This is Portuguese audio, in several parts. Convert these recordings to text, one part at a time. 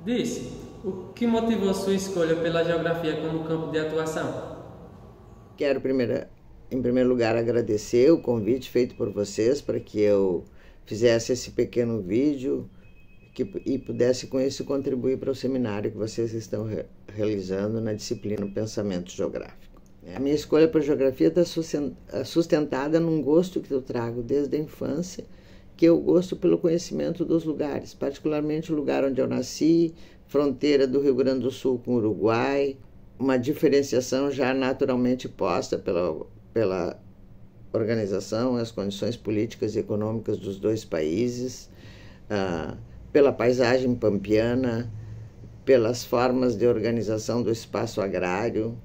Disse, o que motivou sua escolha pela geografia como campo de atuação? Quero em primeiro lugar agradecer o convite feito por vocês para que eu fizesse esse pequeno vídeo e pudesse com isso contribuir para o seminário que vocês estão realizando na disciplina Pensamento Geográfico. A minha escolha por geografia está sustentada num gosto que eu trago desde a infância, que eu gosto pelo conhecimento dos lugares, particularmente o lugar onde eu nasci, fronteira do Rio Grande do Sul com o Uruguai, uma diferenciação já naturalmente posta pela organização, as condições políticas e econômicas dos dois países, pela paisagem pampiana, pelas formas de organização do espaço agrário,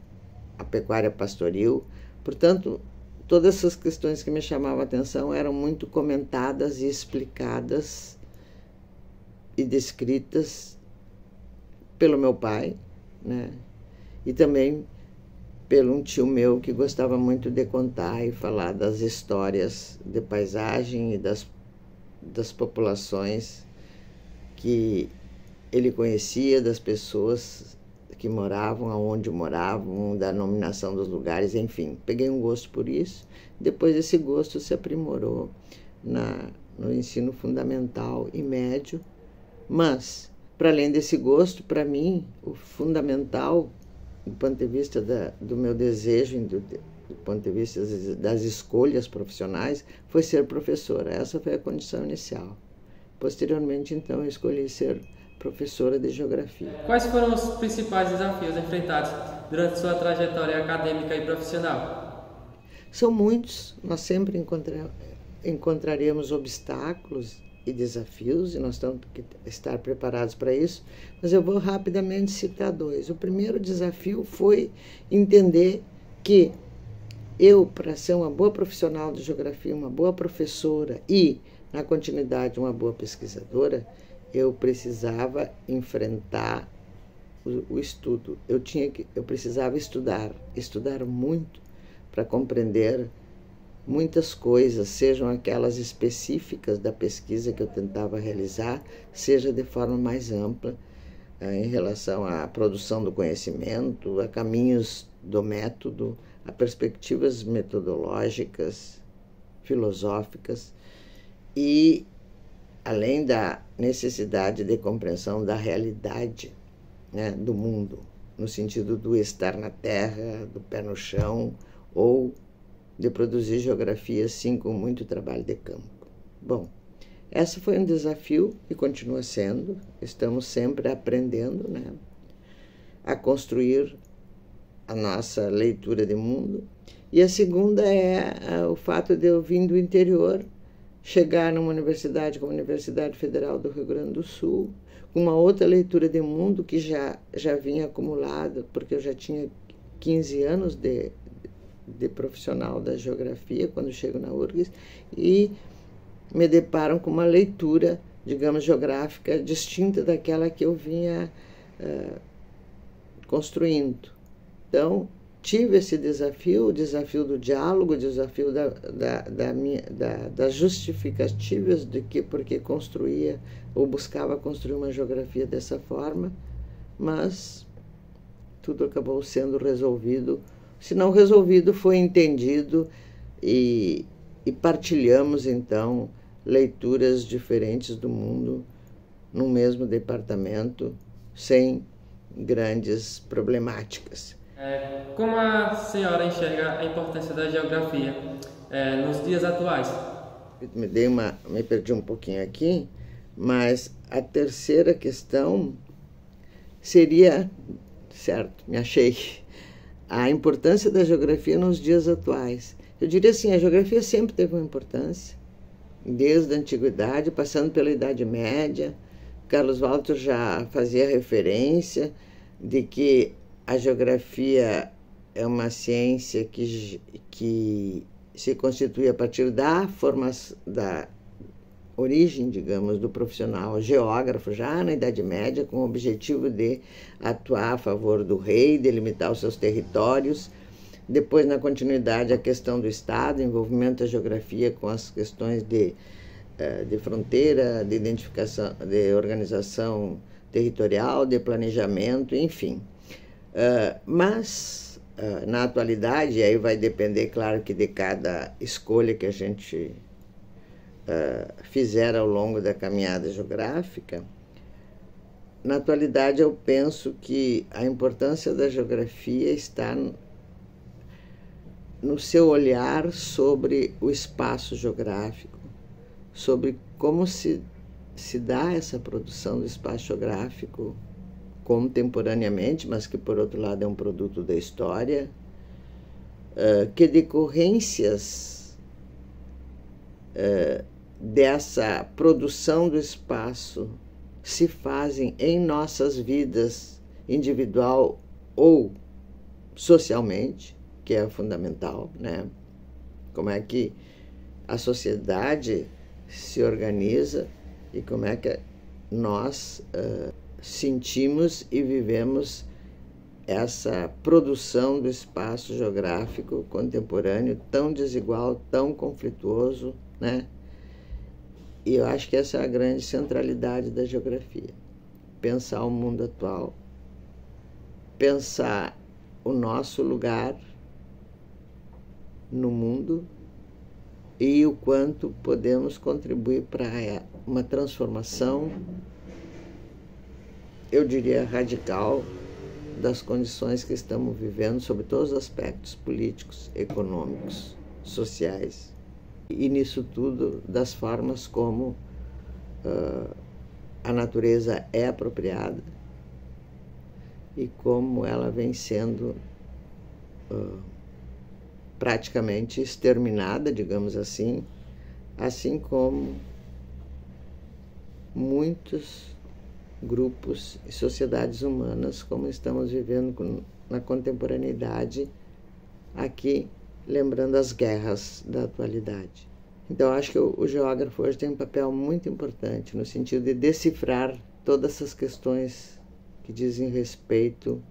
a pecuária pastoril. Portanto, todas essas questões que me chamavam a atenção eram muito comentadas e explicadas e descritas pelo meu pai, né? E também pelo um tio meu que gostava muito de contar e falar das histórias de paisagem e das populações que ele conhecia, das pessoas que moravam, aonde moravam, da nominação dos lugares, enfim. Peguei um gosto por isso. Depois esse gosto se aprimorou no ensino fundamental e médio. Mas, para além desse gosto, para mim, o fundamental, do ponto de vista do meu desejo, do ponto de vista das escolhas profissionais, foi ser professora. Essa foi a condição inicial. Posteriormente, então, eu escolhi ser professora de geografia. Quais foram os principais desafios enfrentados durante sua trajetória acadêmica e profissional? São muitos, nós sempre encontraremos obstáculos e desafios, e nós temos que estar preparados para isso, mas eu vou rapidamente citar dois. O primeiro desafio foi entender que eu, para ser uma boa profissional de geografia, uma boa professora e, na continuidade, uma boa pesquisadora, eu precisava enfrentar o estudo. Eu precisava estudar muito para compreender muitas coisas, sejam aquelas específicas da pesquisa que eu tentava realizar, seja de forma mais ampla, em relação à produção do conhecimento, a caminhos do método, a perspectivas metodológicas, filosóficas e além da necessidade de compreensão da realidade, né, do mundo, no sentido do estar na terra, do pé no chão, ou de produzir geografia, sim, com muito trabalho de campo. Bom, esse foi um desafio e continua sendo. Estamos sempre aprendendo, né, a construir a nossa leitura de mundo. E a segunda é o fato de eu vir do interior, chegar numa universidade como a Universidade Federal do Rio Grande do Sul, com uma outra leitura de mundo que já vinha acumulada, porque eu já tinha 15 anos de profissional da geografia quando chego na URGS, e me deparam com uma leitura, digamos, geográfica distinta daquela que eu vinha construindo. Então, tive esse desafio, o desafio do diálogo, o desafio das justificativas de que porque construía ou buscava construir uma geografia dessa forma, mas tudo acabou sendo resolvido. Se não resolvido, foi entendido e partilhamos, então, leituras diferentes do mundo no mesmo departamento, sem grandes problemáticas. Como a senhora enxerga a importância da geografia nos dias atuais? Me perdi um pouquinho aqui, mas a terceira questão seria, certo, me achei, a importância da geografia nos dias atuais. Eu diria assim, a geografia sempre teve uma importância, desde a antiguidade, passando pela Idade Média. Carlos Walter já fazia referência de que a geografia é uma ciência que se constitui a partir da origem, digamos, do profissional geógrafo, já na Idade Média, com o objetivo de atuar a favor do rei, delimitar os seus territórios. Depois, na continuidade, a questão do Estado, envolvimento da geografia com as questões de fronteira, de identificação, de organização territorial, de planejamento, enfim. Mas, na atualidade, aí vai depender, claro, que de cada escolha que a gente fizer ao longo da caminhada geográfica. Na atualidade, eu penso que a importância da geografia está no seu olhar sobre o espaço geográfico, sobre como se dá essa produção do espaço geográfico contemporaneamente, mas que, por outro lado, é um produto da história, que decorrências dessa produção do espaço se fazem em nossas vidas individual ou socialmente, que é fundamental, né? Como é que a sociedade se organiza e como é que nós sentimos e vivemos essa produção do espaço geográfico contemporâneo tão desigual, tão conflituoso, né? E eu acho que essa é a grande centralidade da geografia. Pensar o mundo atual, pensar o nosso lugar no mundo e o quanto podemos contribuir para uma transformação, eu diria, radical das condições que estamos vivendo, sob todos os aspectos políticos, econômicos, sociais. E nisso tudo, das formas como a natureza é apropriada e como ela vem sendo praticamente exterminada, digamos assim como muitos grupos e sociedades humanas, como estamos vivendo na contemporaneidade aqui, lembrando as guerras da atualidade. Então, acho que o geógrafo hoje tem um papel muito importante no sentido de decifrar todas essas questões que dizem respeito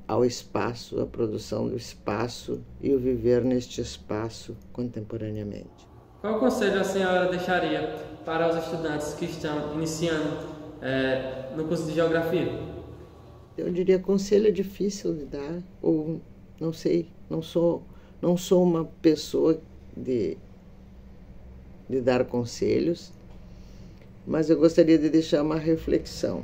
ao espaço, à produção do espaço e o viver neste espaço contemporaneamente. Qual conselho a senhora deixaria para os estudantes que estão iniciando no curso de Geografia? Eu diria conselho é difícil de dar, ou não sei, não sou uma pessoa de dar conselhos, mas eu gostaria de deixar uma reflexão,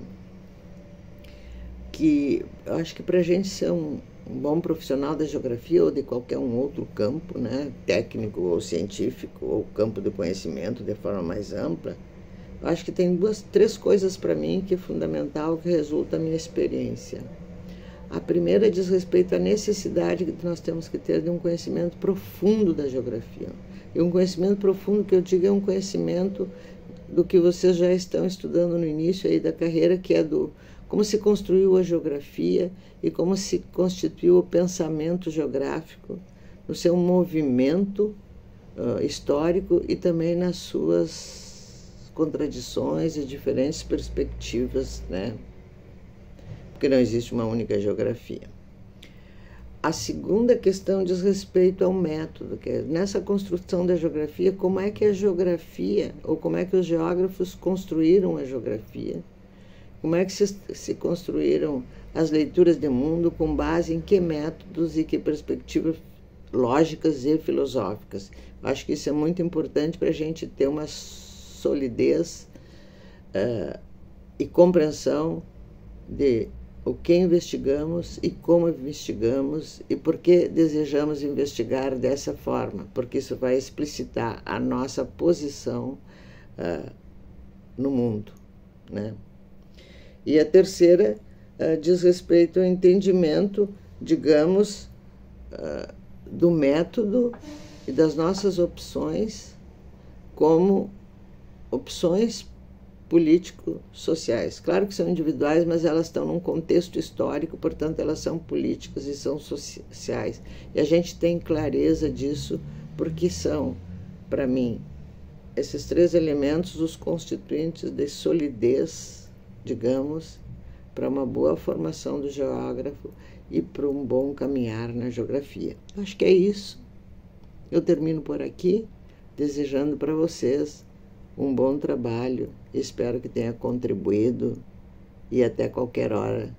que eu acho que para a gente ser um bom profissional da geografia ou de qualquer outro campo, né, técnico ou científico, ou campo do conhecimento de forma mais ampla, eu acho que tem três coisas para mim que é fundamental, que resulta da minha experiência. A primeira diz respeito à necessidade que nós temos que ter de um conhecimento profundo da geografia. E um conhecimento profundo, que eu digo, é um conhecimento do que vocês já estão estudando no início aí da carreira, que é do como se construiu a geografia e como se constituiu o pensamento geográfico, no seu movimento histórico e também nas suas contradições e diferentes perspectivas, né? Porque não existe uma única geografia. A segunda questão diz respeito ao método, que é nessa construção da geografia, como é que a geografia, ou como é que os geógrafos construíram a geografia, como é que se construíram as leituras de mundo, com base em que métodos e que perspectivas lógicas e filosóficas. Acho que isso é muito importante para a gente ter uma solidez e compreensão de o que investigamos e como investigamos e por que desejamos investigar dessa forma, porque isso vai explicitar a nossa posição no mundo, né? E a terceira diz respeito ao entendimento, digamos, do método e das nossas opções como opções político-sociais. Claro que são individuais, mas elas estão num contexto histórico, portanto, elas são políticas e são sociais. E a gente tem clareza disso, porque são, para mim, esses três elementos os constituintes de solidez, digamos, para uma boa formação do geógrafo e para um bom caminhar na geografia. Acho que é isso. Eu termino por aqui, desejando para vocês um bom trabalho. Espero que tenha contribuído e até qualquer hora